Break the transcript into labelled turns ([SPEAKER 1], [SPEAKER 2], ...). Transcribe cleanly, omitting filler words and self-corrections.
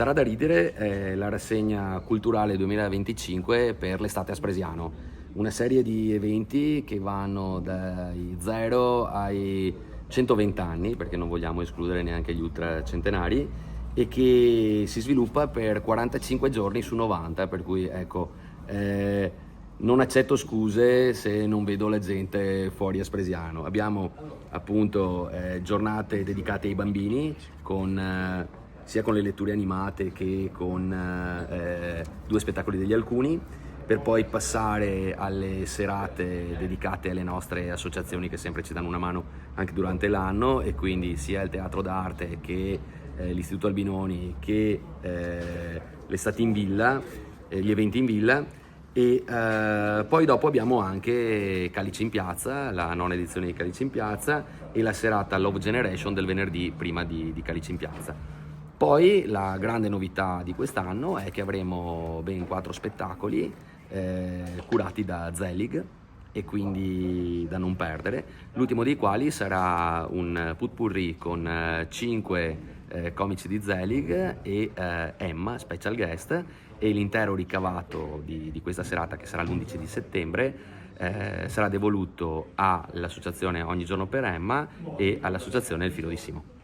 [SPEAKER 1] Sarà da ridere la rassegna culturale 2025 per l'estate a Spresiano, una serie di eventi che vanno dai 0 ai 120 anni, perché non vogliamo escludere neanche gli ultracentenari, e che si sviluppa per 45 giorni su 90, per cui ecco, non accetto scuse se non vedo la gente fuori a Spresiano. Abbiamo appunto giornate dedicate ai bambini sia con le letture animate che con 2 spettacoli degli alcuni, per poi passare alle serate dedicate alle nostre associazioni che sempre ci danno una mano anche durante l'anno, e quindi sia il teatro d'arte che l'Istituto Albinoni che l'estate in villa, gli eventi in villa. E poi dopo abbiamo anche Calice in Piazza, la nona edizione di Calice in Piazza, e la serata Love Generation del venerdì prima di Calice in Piazza. Poi la grande novità di quest'anno è che avremo ben 4 spettacoli curati da Zelig, e quindi da non perdere, l'ultimo dei quali sarà un potpourri con 5 comici di Zelig e Emma, special guest, e l'intero ricavato di questa serata, che sarà l'11 di settembre, sarà devoluto all'associazione Ogni Giorno per Emma e all'associazione Il Filo di Simo.